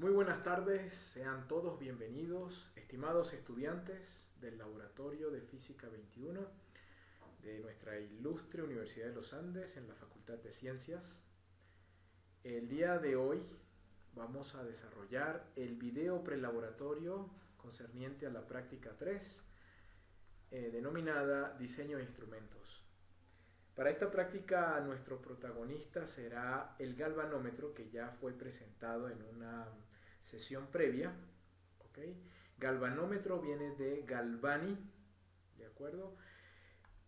Muy buenas tardes, sean todos bienvenidos, estimados estudiantes del Laboratorio de Física 21 de nuestra ilustre Universidad de los Andes en la Facultad de Ciencias. El día de hoy vamos a desarrollar el video prelaboratorio concerniente a la práctica 3, denominada Diseño de Instrumentos. Para esta práctica nuestro protagonista será el galvanómetro, que ya fue presentado en una sesión previa. ¿Okay? Galvanómetro viene de Galvani, ¿de acuerdo?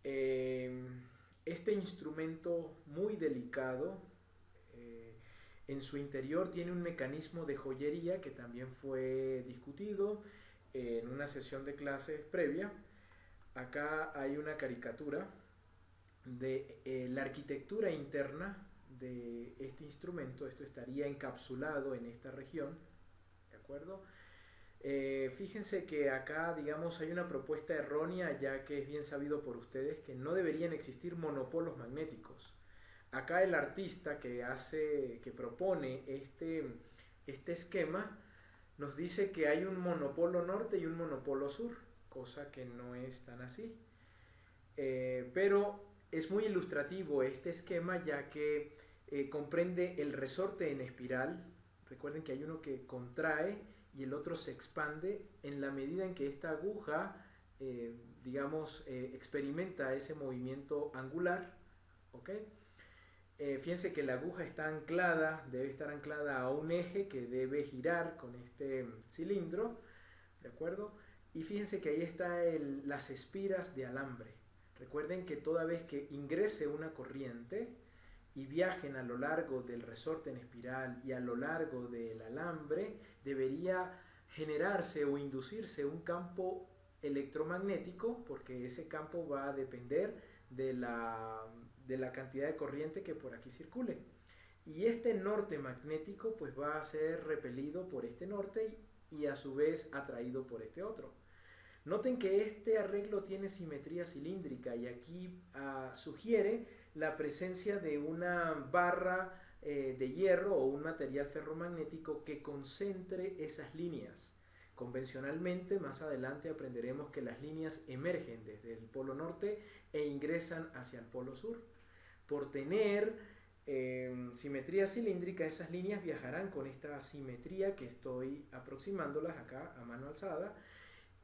Este instrumento muy delicado, en su interior tiene un mecanismo de joyería que también fue discutido en una sesión de clases previa. Acá hay una caricatura de la arquitectura interna de este instrumento. Esto estaría encapsulado en esta región, ¿de acuerdo? Fíjense que acá, digamos, hay una propuesta errónea, ya que es bien sabido por ustedes que no deberían existir monopolos magnéticos. Acá el artista que propone este esquema nos dice que hay un monopolo norte y un monopolo sur, cosa que no es tan así. Pero es muy ilustrativo este esquema, ya que comprende el resorte en espiral. Recuerden que hay uno que contrae y el otro se expande en la medida en que esta aguja, experimenta ese movimiento angular. ¿Okay? Fíjense que la aguja está anclada, debe estar anclada a un eje que debe girar con este cilindro, ¿de acuerdo? Y fíjense que ahí están las espiras de alambre. Recuerden que toda vez que ingrese una corriente y viajen a lo largo del resorte en espiral y a lo largo del alambre, debería generarse o inducirse un campo electromagnético, porque ese campo va a depender de la cantidad de corriente que por aquí circule. Y este norte magnético pues va a ser repelido por este norte y a su vez atraído por este otro. Noten que este arreglo tiene simetría cilíndrica y aquí sugiere la presencia de una barra de hierro o un material ferromagnético que concentre esas líneas. Convencionalmente, más adelante aprenderemos que las líneas emergen desde el polo norte e ingresan hacia el polo sur. Por tener simetría cilíndrica, esas líneas viajarán con esta simetría que estoy aproximándolas acá a mano alzada,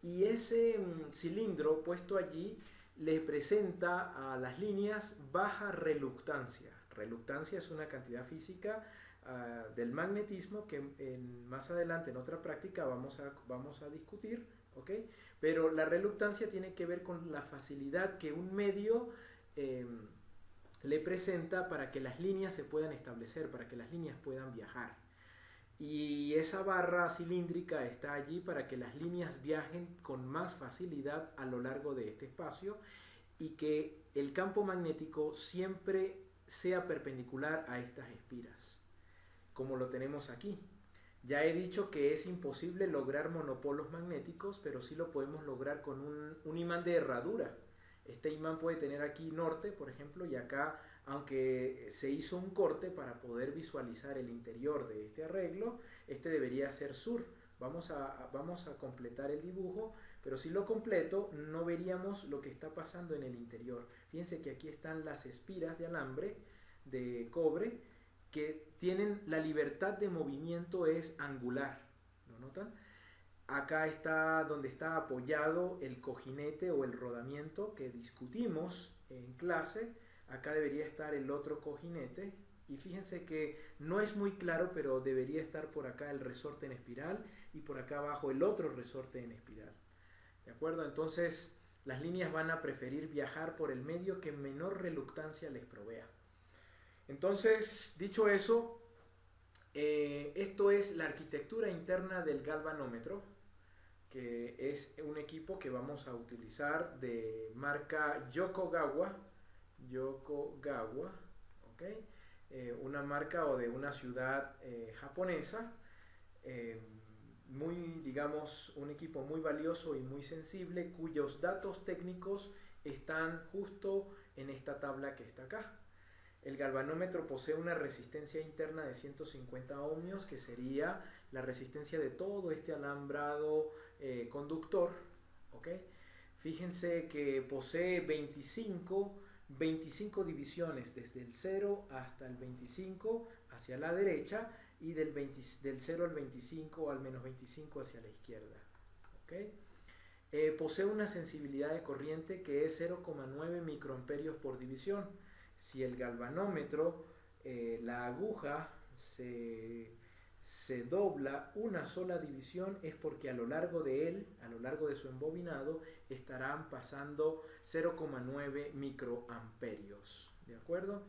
y ese cilindro puesto allí le presenta a las líneas baja reluctancia. Reluctancia es una cantidad física del magnetismo que más adelante en otra práctica vamos a discutir, ¿okay? Pero la reluctancia tiene que ver con la facilidad que un medio le presenta para que las líneas se puedan establecer, para que las líneas puedan viajar. Y esa barra cilíndrica está allí para que las líneas viajen con más facilidad a lo largo de este espacio y que el campo magnético siempre sea perpendicular a estas espiras, como lo tenemos aquí. Ya he dicho que es imposible lograr monopolos magnéticos, pero sí lo podemos lograr con un imán de herradura. Este imán puede tener aquí norte, por ejemplo, y acá, aunque se hizo un corte para poder visualizar el interior de este arreglo, este debería ser sur. Vamos a completar el dibujo, pero si lo completo no veríamos lo que está pasando en el interior. Fíjense que aquí están las espiras de alambre de cobre que tienen la libertad de movimiento, es angular. ¿Lo notan? Acá está donde está apoyado el cojinete o el rodamiento que discutimos en clase. Acá debería estar el otro cojinete. Y fíjense que no es muy claro, pero debería estar por acá el resorte en espiral y por acá abajo el otro resorte en espiral. ¿De acuerdo? Entonces las líneas van a preferir viajar por el medio que menor reluctancia les provea. Entonces, dicho eso, esto es la arquitectura interna del galvanómetro, que es un equipo que vamos a utilizar de marca Yokogawa, ¿okay? Una marca o de una ciudad japonesa, digamos, un equipo muy valioso y muy sensible, cuyos datos técnicos están justo en esta tabla que está acá. El galvanómetro posee una resistencia interna de 150 ohmios, que sería la resistencia de todo este alambrado conductor. ¿Ok? Fíjense que posee 25 divisiones, desde el 0 hasta el 25 hacia la derecha, y del 0 al 25 al menos 25 hacia la izquierda. ¿Ok? Posee una sensibilidad de corriente que es 0,9 microamperios por división. Si el galvanómetro, la aguja, se dobla una sola división, es porque a lo largo de él, a lo largo de su embobinado, estarán pasando 0,9 microamperios. ¿De acuerdo?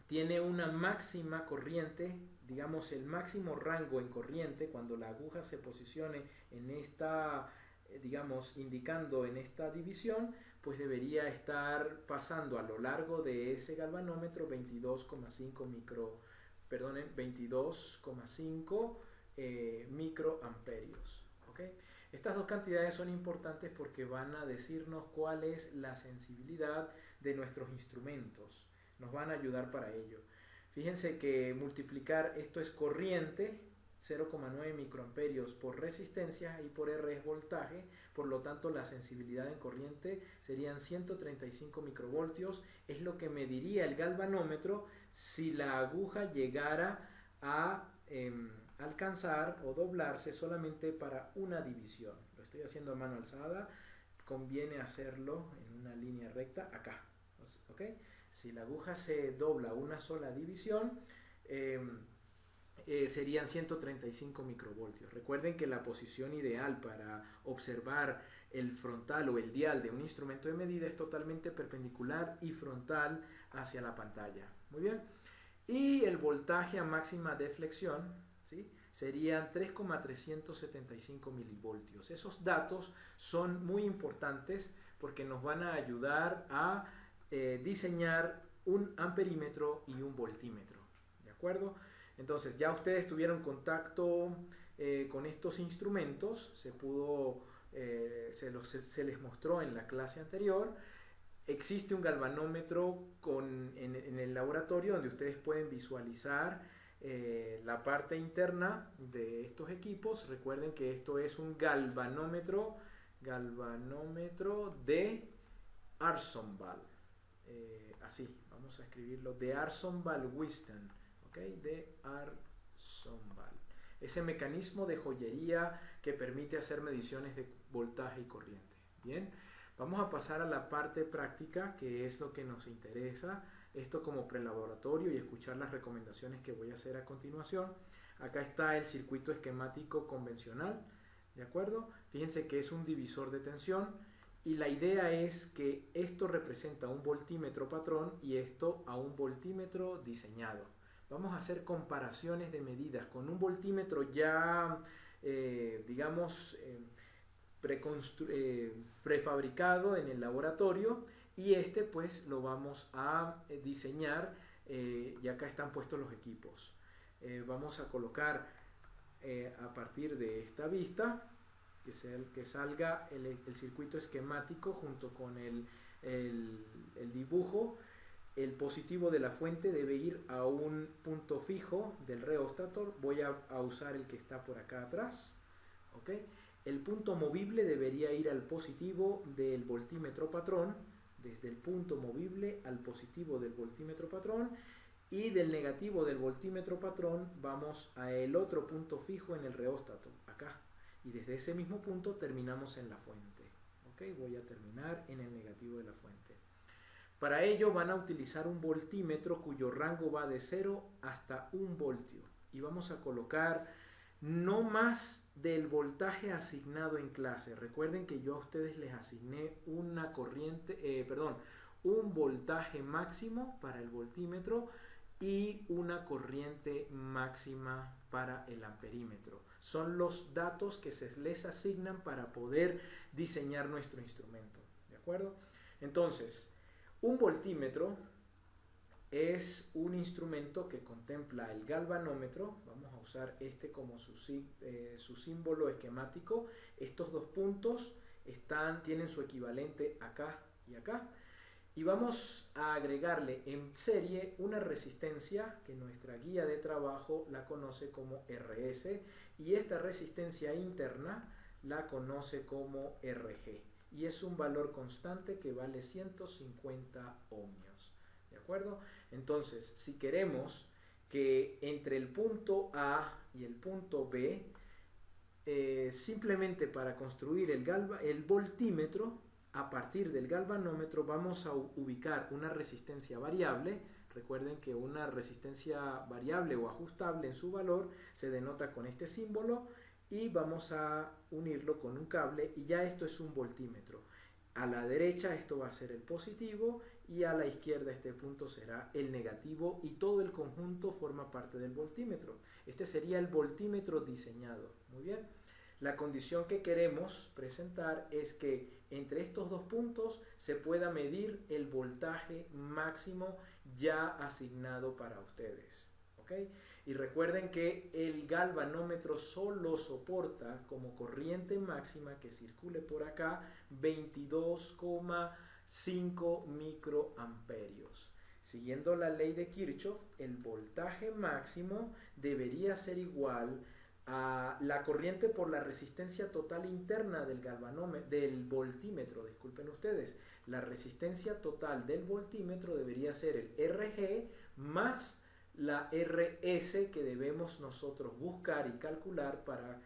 Tiene una máxima corriente, digamos el máximo rango en corriente, cuando la aguja se posicione en esta, digamos, indicando en esta división, pues debería estar pasando a lo largo de ese galvanómetro 22,5 microamperios. ¿Okay? Estas dos cantidades son importantes porque van a decirnos cuál es la sensibilidad de nuestros instrumentos. Nos van a ayudar para ello. Fíjense que multiplicar esto es corriente, 0,9 microamperios por resistencia, y por R es voltaje, por lo tanto la sensibilidad en corriente serían 135 microvoltios, es lo que mediría el galvanómetro si la aguja llegara a alcanzar o doblarse solamente para una división. Lo estoy haciendo a mano alzada, conviene hacerlo en una línea recta acá. ¿Ok? Si la aguja se dobla una sola división, serían 135 microvoltios. Recuerden que la posición ideal para observar el frontal o el dial de un instrumento de medida es totalmente perpendicular y frontal hacia la pantalla. Muy bien. Y el voltaje a máxima deflexión, ¿sí?, serían 3,375 milivoltios. Esos datos son muy importantes porque nos van a ayudar a diseñar un amperímetro y un voltímetro. ¿De acuerdo? Entonces, ya ustedes tuvieron contacto con estos instrumentos, se les mostró en la clase anterior. Existe un galvanómetro en el laboratorio donde ustedes pueden visualizar la parte interna de estos equipos. Recuerden que esto es un galvanómetro de Arsonval. Así, vamos a escribirlo, de Arsonval-Weston, ¿ok? De Arsonval. Ese mecanismo de joyería que permite hacer mediciones de voltaje y corriente. Bien, vamos a pasar a la parte práctica, que es lo que nos interesa, esto como prelaboratorio, y escuchar las recomendaciones que voy a hacer a continuación. Acá está el circuito esquemático convencional, ¿de acuerdo? Fíjense que es un divisor de tensión, y la idea es que esto representa un voltímetro patrón y esto a un voltímetro diseñado. Vamos a hacer comparaciones de medidas con un voltímetro ya, digamos, prefabricado en el laboratorio, y este pues lo vamos a diseñar, y acá están puestos los equipos. Vamos a colocar a partir de esta vista que salga el circuito esquemático junto con el dibujo. El positivo de la fuente debe ir a un punto fijo del reóstato. Voy a usar el que está por acá atrás. ¿Ok? El punto movible debería ir al positivo del voltímetro patrón, desde el punto movible al positivo del voltímetro patrón, y del negativo del voltímetro patrón vamos a el otro punto fijo en el reóstato, acá, y desde ese mismo punto terminamos en la fuente. ¿Ok? Voy a terminar en el negativo de la fuente. Para ello van a utilizar un voltímetro cuyo rango va de 0 hasta 1 voltio, y vamos a colocar no más del voltaje asignado en clase. Recuerden que yo a ustedes les asigné una corriente, un voltaje máximo para el voltímetro y una corriente máxima para el amperímetro. Son los datos que se les asignan para poder diseñar nuestro instrumento. ¿De acuerdo? Entonces, un voltímetro es un instrumento que contempla el galvanómetro. Vamos a usar este como su símbolo esquemático. Estos dos puntos tienen su equivalente acá y acá. y vamos a agregarle en serie una resistencia que nuestra guía de trabajo la conoce como RS, y esta resistencia interna la conoce como RG, y es un valor constante que vale 150 ohmios. ¿De acuerdo? Entonces, si queremos que entre el punto A y el punto B, simplemente para construir el voltímetro, a partir del galvanómetro vamos a ubicar una resistencia variable. Recuerden que una resistencia variable o ajustable en su valor se denota con este símbolo, y vamos a unirlo con un cable, y ya esto es un voltímetro. A la derecha esto va a ser el positivo y a la izquierda este punto será el negativo, y todo el conjunto forma parte del voltímetro. Este sería el voltímetro diseñado. Muy bien. La condición que queremos presentar es que entre estos dos puntos se pueda medir el voltaje máximo ya asignado para ustedes. ¿Ok? Y recuerden que el galvanómetro solo soporta como corriente máxima que circule por acá 22,5 microamperios. Siguiendo la ley de Kirchhoff, el voltaje máximo debería ser igual a la corriente por la resistencia total interna del voltímetro, disculpen ustedes. La resistencia total del voltímetro debería ser el RG más la RS que debemos nosotros buscar y calcular para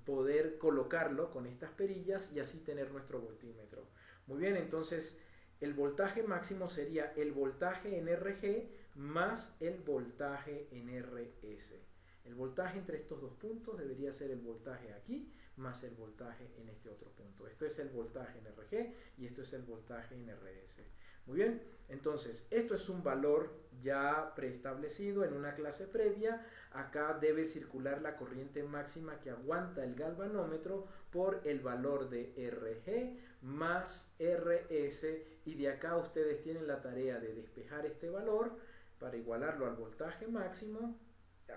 poder colocarlo con estas perillas y así tener nuestro voltímetro. Muy bien, entonces el voltaje máximo sería el voltaje en RG más el voltaje en RS. El voltaje entre estos dos puntos debería ser el voltaje aquí más el voltaje en este otro punto. Esto es el voltaje en RG y esto es el voltaje en RS. Muy bien, entonces esto es un valor ya preestablecido en una clase previa. Acá debe circular la corriente máxima que aguanta el galvanómetro por el valor de RG más RS, y de acá ustedes tienen la tarea de despejar este valor para igualarlo al voltaje máximo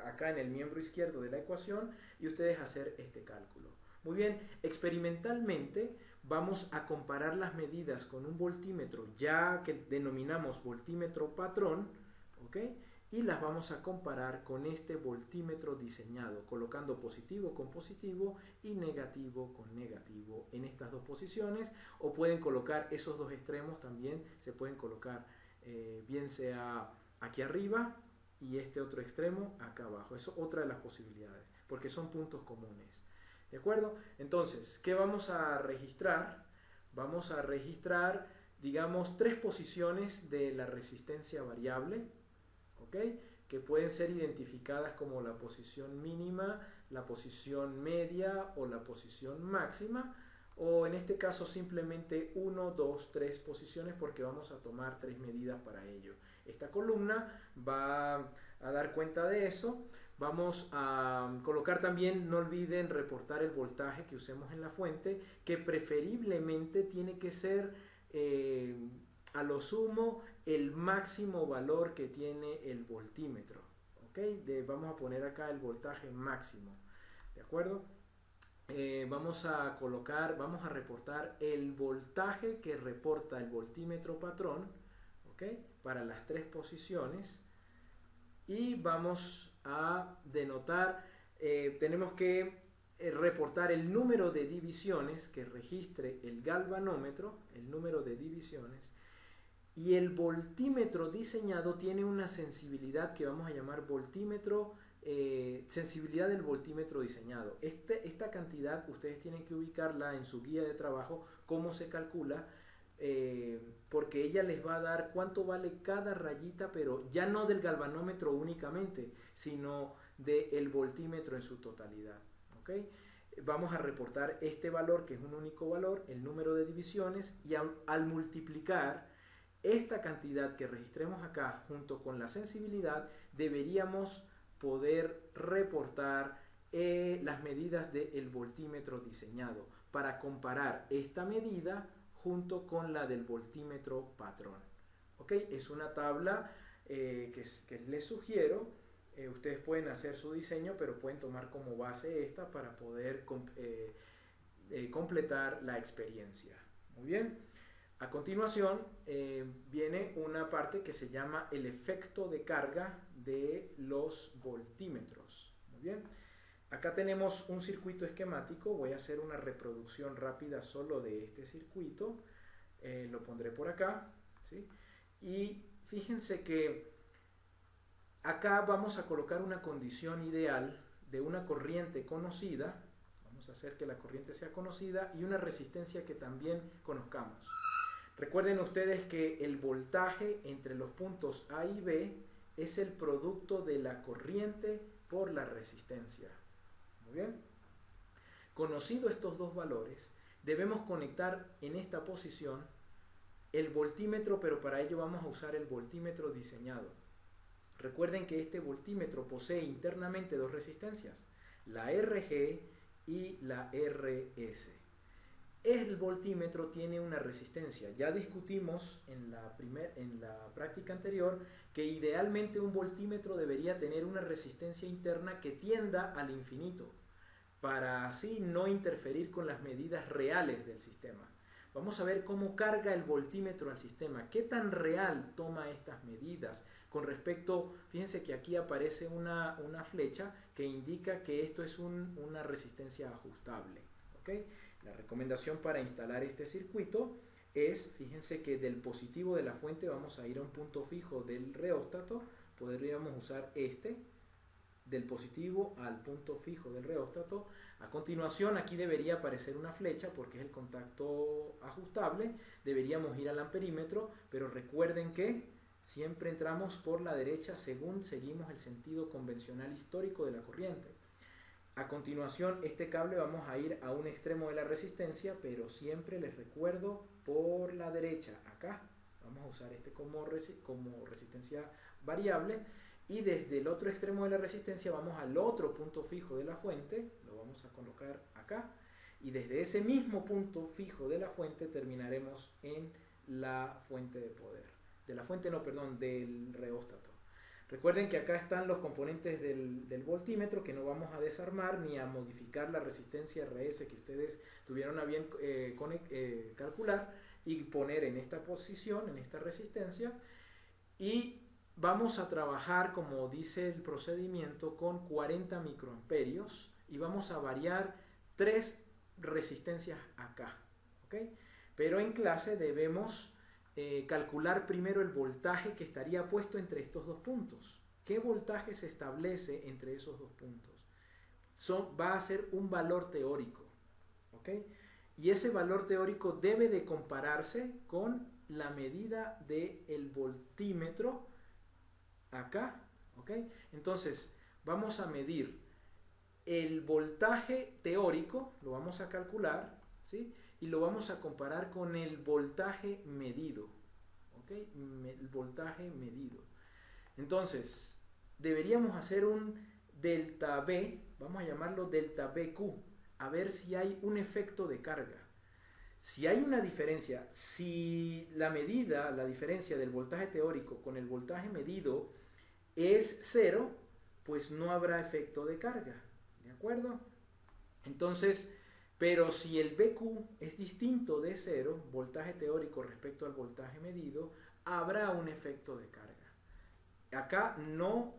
acá en el miembro izquierdo de la ecuación, y ustedes hacer este cálculo. Muy bien, experimentalmente vamos a comparar las medidas con un voltímetro ya que denominamos voltímetro patrón, ¿ok? Y las vamos a comparar con este voltímetro diseñado, colocando positivo con positivo y negativo con negativo en estas dos posiciones, o pueden colocar esos dos extremos también, se pueden colocar bien sea aquí arriba y este otro extremo acá abajo. Eso es otra de las posibilidades, porque son puntos comunes. ¿De acuerdo? Entonces, ¿qué vamos a registrar? Vamos a registrar, digamos, tres posiciones de la resistencia variable, ¿ok? Que pueden ser identificadas como la posición mínima, la posición media o la posición máxima, o en este caso simplemente 1, 2, 3 posiciones, porque vamos a tomar 3 medidas para ello. Esta columna va a dar cuenta de eso. Vamos a colocar también, no olviden reportar el voltaje que usemos en la fuente, que preferiblemente tiene que ser a lo sumo el máximo valor que tiene el voltímetro. ¿Ok? Vamos a poner acá el voltaje máximo. ¿De acuerdo? Vamos a reportar el voltaje que reporta el voltímetro patrón, ¿ok? Para las tres posiciones, y vamos a denotar, tenemos que reportar el número de divisiones que registre el galvanómetro, el número de divisiones, y el voltímetro diseñado tiene una sensibilidad que vamos a llamar sensibilidad del voltímetro diseñado. Esta cantidad ustedes tienen que ubicarla en su guía de trabajo, cómo se calcula, porque ella les va a dar cuánto vale cada rayita, pero ya no del galvanómetro únicamente, sino del voltímetro en su totalidad. ¿Okay? Vamos a reportar este valor, que es un único valor, el número de divisiones, y al multiplicar esta cantidad que registremos acá junto con la sensibilidad, deberíamos poder reportar las medidas del voltímetro diseñado para comparar esta medida junto con la del voltímetro patrón. ¿Ok? Es una tabla que les sugiero. Ustedes pueden hacer su diseño, pero pueden tomar como base esta para poder completar la experiencia. Muy bien. A continuación viene una parte que se llama el efecto de carga de los voltímetros. Muy bien. Acá tenemos un circuito esquemático. Voy a hacer una reproducción rápida solo de este circuito. Lo pondré por acá, ¿sí? Y fíjense que acá vamos a colocar una condición ideal de una corriente conocida. Vamos a hacer que la corriente sea conocida y una resistencia que también conozcamos. Recuerden ustedes que el voltaje entre los puntos A y B es el producto de la corriente por la resistencia. Muy bien. Conocido estos dos valores, debemos conectar en esta posición el voltímetro, pero para ello vamos a usar el voltímetro diseñado. Recuerden que este voltímetro posee internamente dos resistencias, la RG y la RS. El voltímetro tiene una resistencia. Ya discutimos en la práctica anterior que idealmente un voltímetro debería tener una resistencia interna que tienda al infinito, para así no interferir con las medidas reales del sistema. Vamos a ver cómo carga el voltímetro al sistema, qué tan real toma estas medidas con respecto, fíjense que aquí aparece una flecha que indica que esto es una resistencia ajustable, ¿ok? La recomendación para instalar este circuito es, fíjense que del positivo de la fuente vamos a ir a un punto fijo del reóstato, podríamos usar este, del positivo al punto fijo del reóstato. A continuación aquí debería aparecer una flecha porque es el contacto ajustable, deberíamos ir al amperímetro, pero recuerden que siempre entramos por la derecha según seguimos el sentido convencional histórico de la corriente. A continuación este cable vamos a ir a un extremo de la resistencia, pero siempre les recuerdo por la derecha, acá vamos a usar este como resistencia variable. Y desde el otro extremo de la resistencia vamos al otro punto fijo de la fuente, lo vamos a colocar acá, y desde ese mismo punto fijo de la fuente terminaremos en la fuente de poder, del reóstato. Recuerden que acá están los componentes del voltímetro que no vamos a desarmar ni a modificar la resistencia RS que ustedes tuvieron a bien calcular y poner en esta posición, en esta resistencia, y vamos a trabajar, como dice el procedimiento, con 40 microamperios y vamos a variar 3 resistencias acá, ¿ok? Pero en clase debemos calcular primero el voltaje que estaría puesto entre estos dos puntos. ¿Qué voltaje se establece entre esos dos puntos? Va a ser un valor teórico, ¿ok? Y ese valor teórico debe de compararse con la medida del voltímetro acá, ¿ok? Entonces vamos a medir el voltaje teórico, lo vamos a calcular, ¿sí? Y lo vamos a comparar con el voltaje medido, ¿ok? El voltaje medido. Entonces deberíamos hacer un delta B, vamos a llamarlo delta BQ, a ver si hay un efecto de carga. Si hay una diferencia, si la diferencia del voltaje teórico con el voltaje medido es 0, pues no habrá efecto de carga, ¿de acuerdo? Entonces, pero si el BQ es distinto de 0, voltaje teórico respecto al voltaje medido, habrá un efecto de carga. Acá no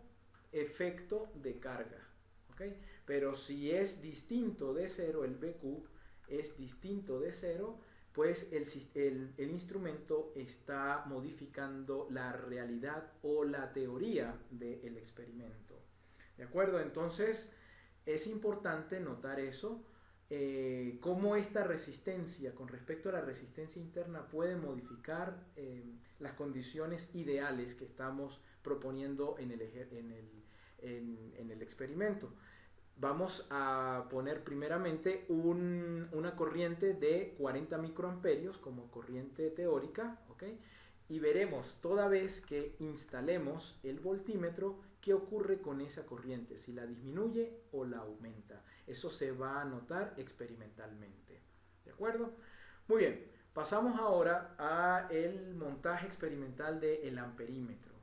efecto de carga, ¿ok? Pero si es distinto de 0, el BQ es distinto de 0, pues el instrumento está modificando la realidad o la teoría del experimento. ¿De acuerdo? Entonces es importante notar eso, cómo esta resistencia con respecto a la resistencia interna puede modificar las condiciones ideales que estamos proponiendo en el experimento. Vamos a poner primeramente una corriente de 40 microamperios como corriente teórica, ¿ok? Y veremos toda vez que instalemos el voltímetro qué ocurre con esa corriente, si la disminuye o la aumenta. Eso se va a notar experimentalmente, ¿de acuerdo? Muy bien, pasamos ahora al montaje experimental del amperímetro.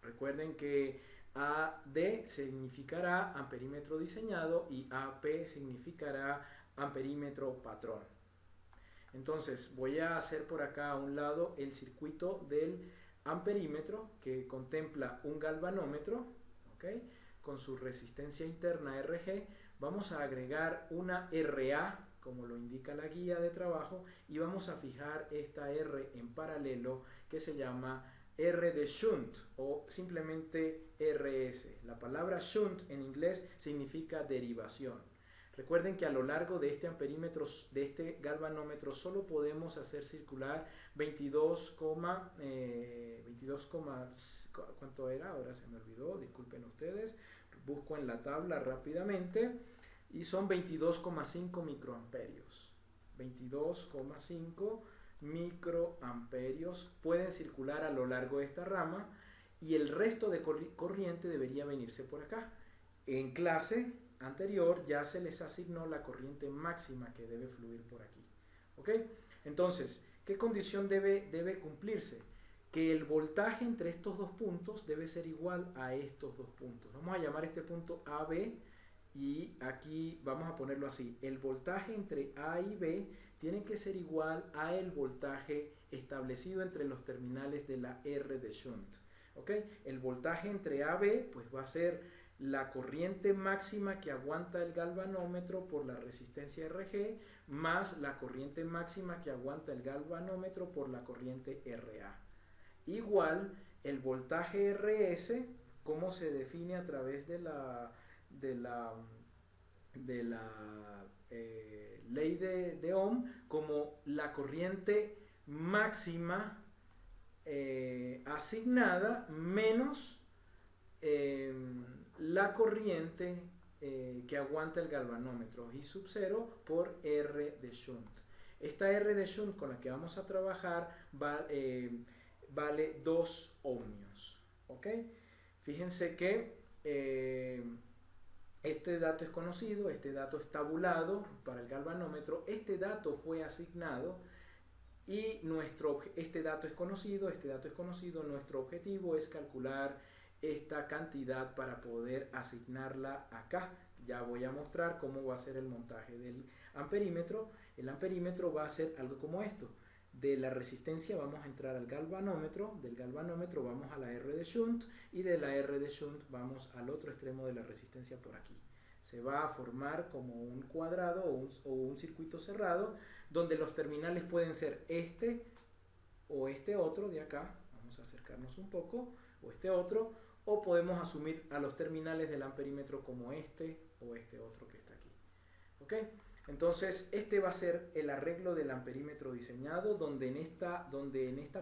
Recuerden que AD significará amperímetro diseñado y AP significará amperímetro patrón. Entonces voy a hacer por acá a un lado el circuito del amperímetro que contempla un galvanómetro, ¿ok? Con su resistencia interna RG. Vamos a agregar una RA, como lo indica la guía de trabajo, y vamos a fijar esta R en paralelo que se llama R de shunt o simplemente RS. La palabra shunt en inglés significa derivación. Recuerden que a lo largo de este amperímetro, de este galvanómetro, solo podemos hacer circular 22, ¿cuánto era? Ahora se me olvidó, disculpen ustedes. Busco en la tabla rápidamente y son 22,5 microamperios. 22,5 microamperios pueden circular a lo largo de esta rama y el resto de corriente debería venirse por acá. En clase anterior ya se les asignó la corriente máxima que debe fluir por aquí. ¿Ok? Entonces, ¿qué condición debe cumplirse? Que el voltaje entre estos dos puntos debe ser igual a estos dos puntos. Vamos a llamar este punto AB y aquí vamos a ponerlo así. El voltaje entre A y B tiene que ser igual a el voltaje establecido entre los terminales de la R de shunt. ¿Ok? El voltaje entre A y B pues va a ser la corriente máxima que aguanta el galvanómetro por la resistencia RG más la corriente máxima que aguanta el galvanómetro por la corriente RA. Igual el voltaje RS, como se define a través de la ley de Ohm, como la corriente máxima asignada menos la corriente que aguanta el galvanómetro I sub 0 por R de shunt. Esta R de shunt con la que vamos a trabajar vale 2 ohmios. ¿Ok? Fíjense que este dato es conocido, este dato es tabulado para el galvanómetro, este dato fue asignado y este dato es conocido, nuestro objetivo es calcular esta cantidad para poder asignarla acá. Ya voy a mostrar cómo va a ser el montaje del amperímetro. El amperímetro va a ser algo como esto. De la resistencia vamos a entrar al galvanómetro, del galvanómetro vamos a la R de shunt y de la R de shunt vamos al otro extremo de la resistencia por aquí. Se va a formar como un cuadrado o un circuito cerrado donde los terminales pueden ser este o este otro de acá. Vamos a acercarnos un poco, o este otro, o podemos asumir a los terminales del amperímetro como este o este otro que está aquí. ¿Ok? Entonces, este va a ser el arreglo del amperímetro diseñado, donde en esta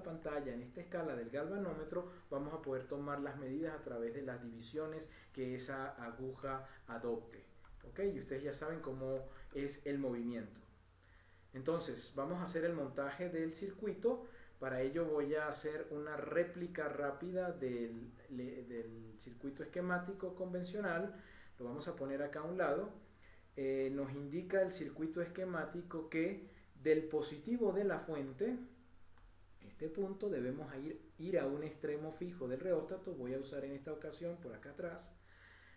pantalla, en esta escala del galvanómetro, vamos a poder tomar las medidas a través de las divisiones que esa aguja adopte. ¿Ok? Y ustedes ya saben cómo es el movimiento. Entonces, vamos a hacer el montaje del circuito. Para ello voy a hacer una réplica rápida del circuito esquemático convencional. Lo vamos a poner acá a un lado. Nos indica el circuito esquemático que del positivo de la fuente, este punto, debemos ir a un extremo fijo del reóstato. Voy a usar en esta ocasión por acá atrás.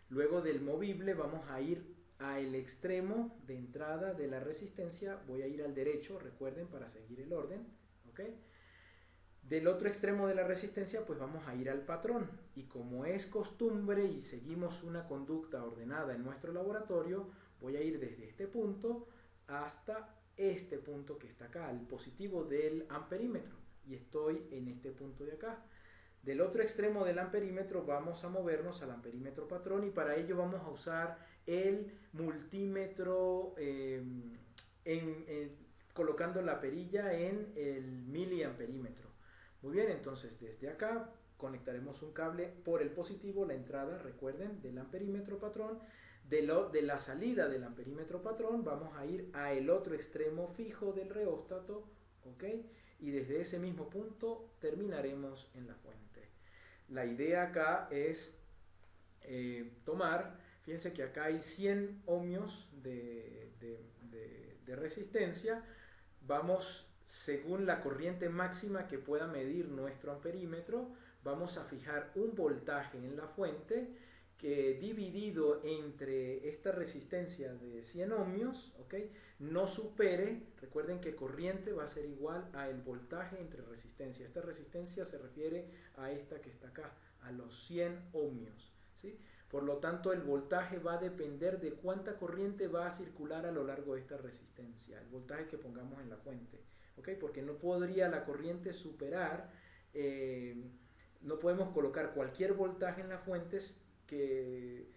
Luego del movible vamos a ir al extremo de entrada de la resistencia. Voy a ir al derecho, recuerden, para seguir el orden. ¿Ok? Del otro extremo de la resistencia pues vamos a ir al patrón, y como es costumbre y seguimos una conducta ordenada en nuestro laboratorio, voy a ir desde este punto hasta este punto que está acá, el positivo del amperímetro, y estoy en este punto de acá. Del otro extremo del amperímetro vamos a movernos al amperímetro patrón, y para ello vamos a usar el multímetro colocando la perilla en el miliamperímetro. Muy bien, entonces desde acá conectaremos un cable por el positivo, la entrada, recuerden, del amperímetro patrón. De la salida del amperímetro patrón vamos a ir a el otro extremo fijo del reóstato, ¿ok? Y desde ese mismo punto terminaremos en la fuente. La idea acá es fíjense que acá hay 100 ohmios de resistencia. Vamos, según la corriente máxima que pueda medir nuestro amperímetro, vamos a fijar un voltaje en la fuente que dividido entre esta resistencia de 100 ohmios, ¿ok? No supere, recuerden que corriente va a ser igual a el voltaje entre resistencia. Esta resistencia se refiere a esta que está acá, a los 100 ohmios, ¿sí? Por lo tanto, el voltaje va a depender de cuánta corriente va a circular a lo largo de esta resistencia, el voltaje que pongamos en la fuente, ¿ok? Porque no podría la corriente superar, no podemos colocar cualquier voltaje en las fuentes que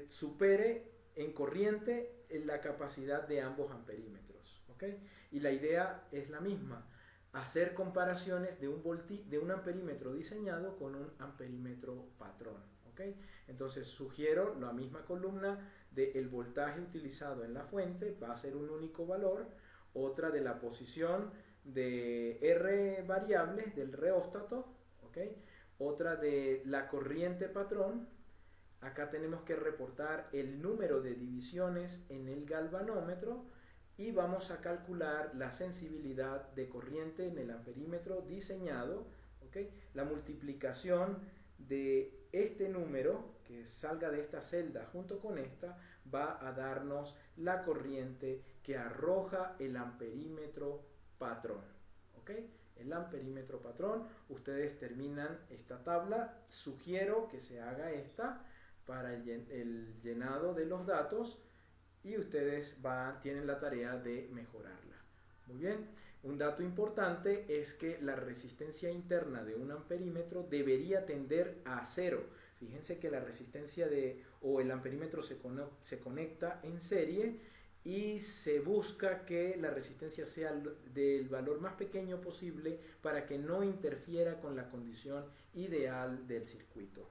supere en corriente la capacidad de ambos amperímetros, ¿ok? Y la idea es la misma, hacer comparaciones de un amperímetro diseñado con un amperímetro patrón, ¿ok? Entonces sugiero la misma columna del voltaje utilizado en la fuente, va a ser un único valor, otra de la posición de R variables del reóstato, ¿ok? Otra de la corriente patrón. Acá tenemos que reportar el número de divisiones en el galvanómetro y vamos a calcular la sensibilidad de corriente en el amperímetro diseñado, ¿ok? La multiplicación de este número que salga de esta celda junto con esta va a darnos la corriente que arroja el amperímetro patrón, ¿ok? El amperímetro patrón, ustedes terminan esta tabla, sugiero que se haga esta para el llenado de los datos y ustedes tienen la tarea de mejorarla. Muy bien, un dato importante es que la resistencia interna de un amperímetro debería tender a cero. Fíjense que la resistencia o el amperímetro se conecta en serie y se busca que la resistencia sea del valor más pequeño posible para que no interfiera con la condición ideal del circuito.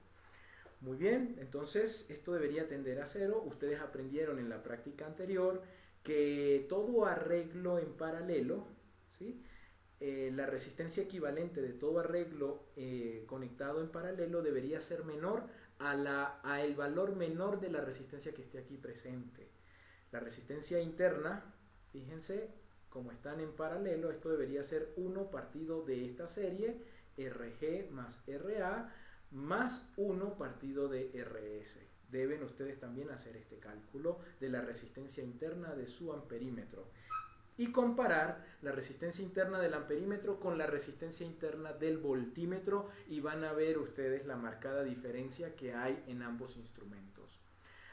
Muy bien, entonces esto debería tender a cero. Ustedes aprendieron en la práctica anterior que todo arreglo en paralelo, ¿sí? La resistencia equivalente de todo arreglo conectado en paralelo debería ser menor a el valor menor de la resistencia que esté aquí presente. La resistencia interna, fíjense, como están en paralelo, esto debería ser 1 partido de esta serie, RG más RA, más 1 partido de RS. Deben ustedes también hacer este cálculo de la resistencia interna de su amperímetro y comparar la resistencia interna del amperímetro con la resistencia interna del voltímetro y van a ver ustedes la marcada diferencia que hay en ambos instrumentos.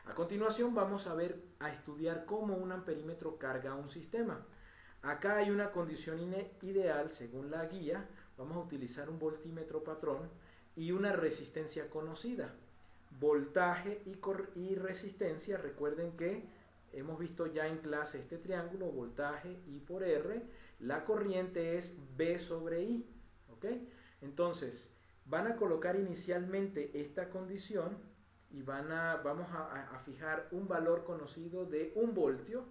A continuación vamos a estudiar cómo un amperímetro carga un sistema. Acá hay una condición ideal según la guía. Vamos a utilizar un voltímetro patrón y una resistencia conocida. Voltaje y resistencia, recuerden que hemos visto ya en clase este triángulo, voltaje I por R, la corriente es V sobre I, ¿ok? Entonces, van a colocar inicialmente esta condición y vamos a fijar un valor conocido de 1 voltio,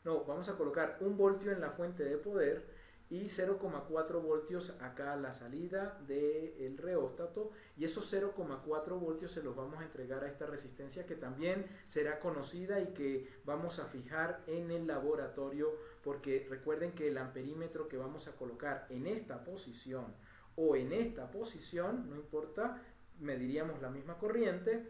vamos a colocar 1 voltio en la fuente de poder y 0,4 voltios acá a la salida del reóstato y esos 0,4 voltios se los vamos a entregar a esta resistencia que también será conocida y que vamos a fijar en el laboratorio porque recuerden que el amperímetro que vamos a colocar en esta posición o en esta posición, no importa, mediríamos la misma corriente,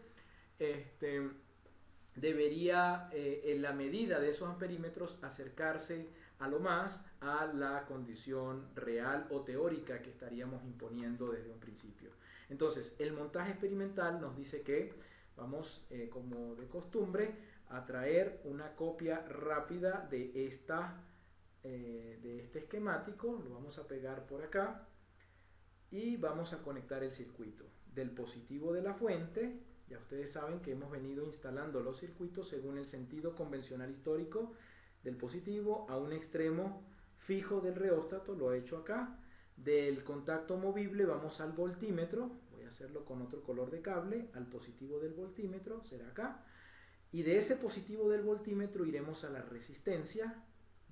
debería en la medida de esos amperímetros acercarse a lo más a la condición real o teórica que estaríamos imponiendo desde un principio. Entonces, el montaje experimental nos dice que vamos, como de costumbre, a traer una copia rápida de este esquemático, lo vamos a pegar por acá y vamos a conectar el circuito del positivo de la fuente. Ya ustedes saben que hemos venido instalando los circuitos según el sentido convencional histórico del positivo a un extremo fijo del reóstato, lo he hecho acá. Del contacto movible vamos al voltímetro, voy a hacerlo con otro color de cable, al positivo del voltímetro, será acá. Y de ese positivo del voltímetro iremos a la resistencia,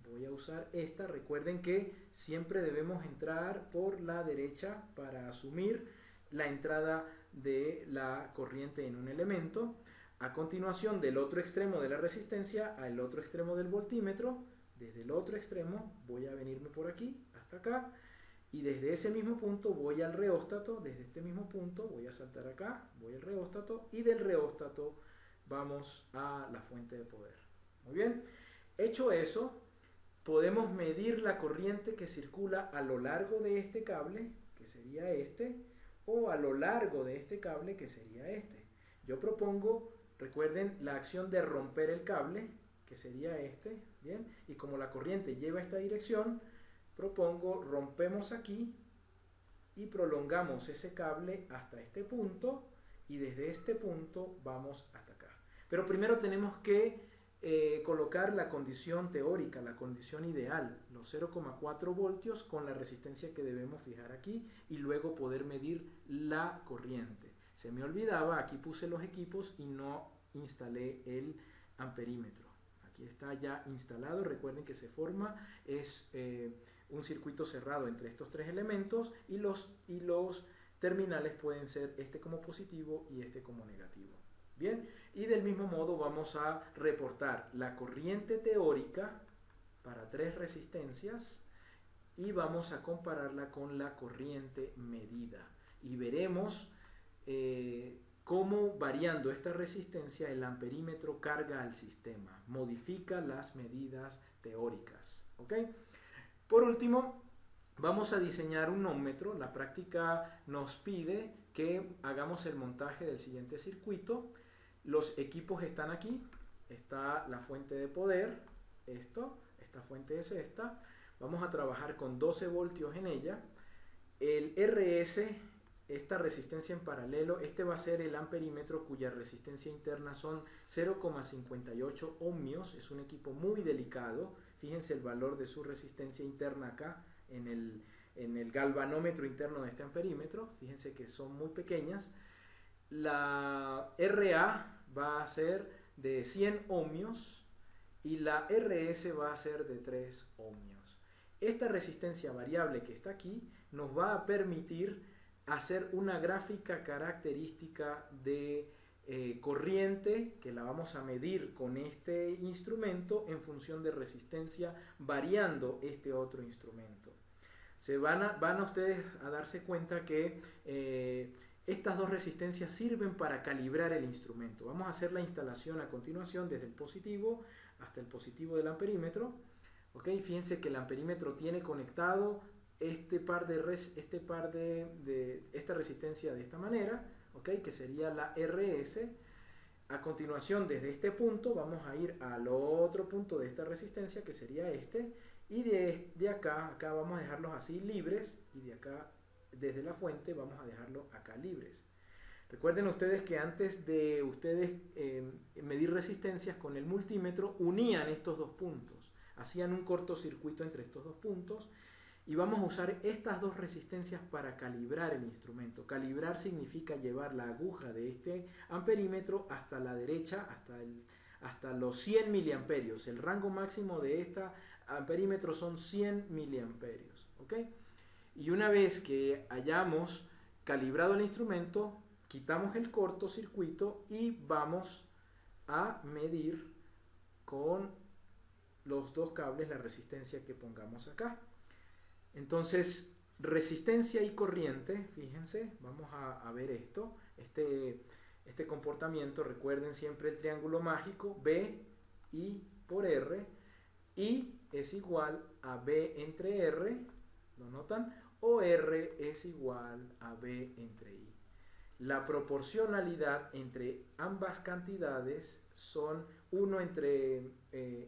voy a usar esta, recuerden que siempre debemos entrar por la derecha para asumir la entrada de la corriente en un elemento. A continuación, del otro extremo de la resistencia al otro extremo del voltímetro, desde el otro extremo voy a venirme por aquí hasta acá y desde ese mismo punto voy al reóstato, desde este mismo punto voy a saltar acá, voy al reóstato y del reóstato vamos a la fuente de poder. Muy bien, hecho eso, podemos medir la corriente que circula a lo largo de este cable, que sería este, o a lo largo de este cable, que sería este. Yo propongo, recuerden, la acción de romper el cable, que sería este, ¿bien? Y como la corriente lleva esta dirección, propongo rompemos aquí y prolongamos ese cable hasta este punto y desde este punto vamos hasta acá. Pero primero tenemos que colocar la condición teórica, la condición ideal, los 0,4 voltios con la resistencia que debemos fijar aquí y luego poder medir la corriente. Se me olvidaba, aquí puse los equipos y no instalé el amperímetro. Aquí está ya instalado, recuerden que se forma, es un circuito cerrado entre estos tres elementos y los terminales pueden ser este como positivo y este como negativo. Bien, y del mismo modo vamos a reportar la corriente teórica para tres resistencias y vamos a compararla con la corriente medida y veremos cómo variando esta resistencia el amperímetro carga al sistema, modifica las medidas teóricas. ¿Ok? Por último, vamos a diseñar un ómmetro. La práctica nos pide que hagamos el montaje del siguiente circuito. Los equipos están aquí. Está la fuente de poder, esta fuente es esta. Vamos a trabajar con 12 voltios en ella. El RS, esta resistencia en paralelo, este va a ser el amperímetro cuya resistencia interna son 0,58 ohmios. Es un equipo muy delicado. Fíjense el valor de su resistencia interna acá en el galvanómetro interno de este amperímetro. Fíjense que son muy pequeñas. La RA va a ser de 100 ohmios y la RS va a ser de 3 ohmios. Esta resistencia variable que está aquí nos va a permitir hacer una gráfica característica de corriente que la vamos a medir con este instrumento en función de resistencia variando este otro instrumento. Van a ustedes a darse cuenta que estas dos resistencias sirven para calibrar el instrumento. Vamos a hacer la instalación a continuación desde el positivo hasta el positivo del amperímetro. ¿Okay? Fíjense que el amperímetro tiene conectado esta resistencia de esta manera, ¿okay? Que sería la RS. A continuación, desde este punto vamos a ir al otro punto de esta resistencia, que sería este, y de acá vamos a dejarlos así libres, y de acá, desde la fuente, vamos a dejarlo acá libres. Recuerden ustedes que antes de ustedes medir resistencias con el multímetro, unían estos dos puntos, hacían un cortocircuito entre estos dos puntos, y vamos a usar estas dos resistencias para calibrar el instrumento. Calibrar significa llevar la aguja de este amperímetro hasta la derecha, hasta los 100 miliamperios. El rango máximo de este amperímetro son 100 miliamperios. ¿Ok? Y una vez que hayamos calibrado el instrumento, quitamos el cortocircuito y vamos a medir con los dos cables la resistencia que pongamos acá. Entonces, resistencia y corriente, fíjense, vamos a ver esto, este comportamiento. Recuerden siempre el triángulo mágico, B, I por R, I es igual a B entre R, ¿lo notan? O R es igual a B entre I. La proporcionalidad entre ambas cantidades son 1 entre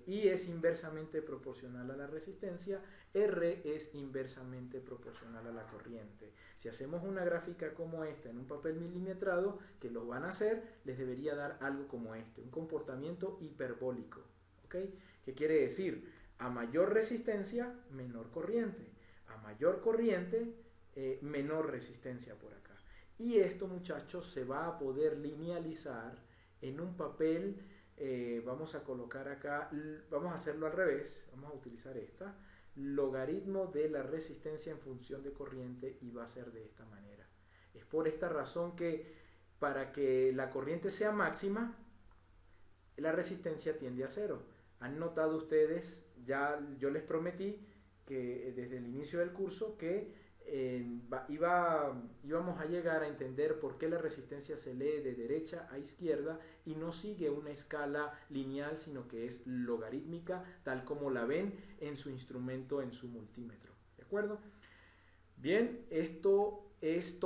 I es inversamente proporcional a la resistencia, R es inversamente proporcional a la corriente. Si hacemos una gráfica como esta en un papel milimetrado, que lo van a hacer, les debería dar algo como este, un comportamiento hiperbólico. ¿Okay? ¿Qué quiere decir? A mayor resistencia, menor corriente. A mayor corriente, menor resistencia por acá. Y esto, muchachos, se va a poder linealizar en un papel. Vamos a colocar acá, vamos a hacerlo al revés, vamos a utilizar esta, logaritmo de la resistencia en función de corriente, y va a ser de esta manera. Es por esta razón que para que la corriente sea máxima, la resistencia tiende a 0. Han notado ustedes, ya yo les prometí que desde el inicio del curso que íbamos a llegar a entender por qué la resistencia se lee de derecha a izquierda y no sigue una escala lineal, sino que es logarítmica, tal como la ven en su instrumento, en su multímetro. ¿De acuerdo? Bien, esto es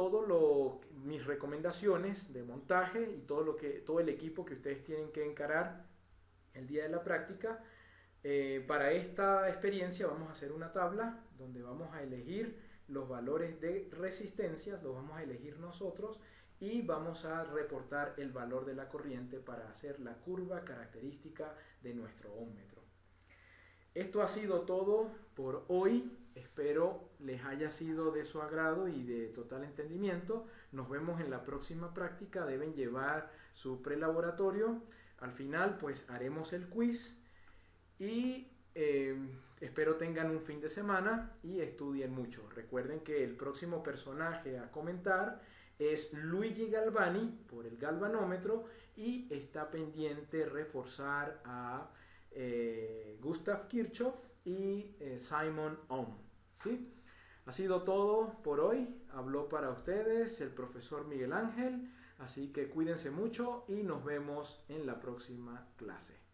mis recomendaciones de montaje y todo el equipo que ustedes tienen que encarar el día de la práctica. Para esta experiencia vamos a hacer una tabla donde vamos a elegir los valores de resistencias, los vamos a elegir nosotros y vamos a reportar el valor de la corriente para hacer la curva característica de nuestro ómmetro. Esto ha sido todo por hoy. Espero les haya sido de su agrado y de total entendimiento. Nos vemos en la próxima práctica. Deben llevar su prelaboratorio. Al final pues haremos el quiz y espero tengan un fin de semana y estudien mucho. Recuerden que el próximo personaje a comentar es Luigi Galvani por el galvanómetro y está pendiente reforzar a Gustav Kirchhoff y Simon Ohm. ¿Sí? Ha sido todo por hoy. Habló para ustedes el profesor Miguel Ángel. Así que cuídense mucho y nos vemos en la próxima clase.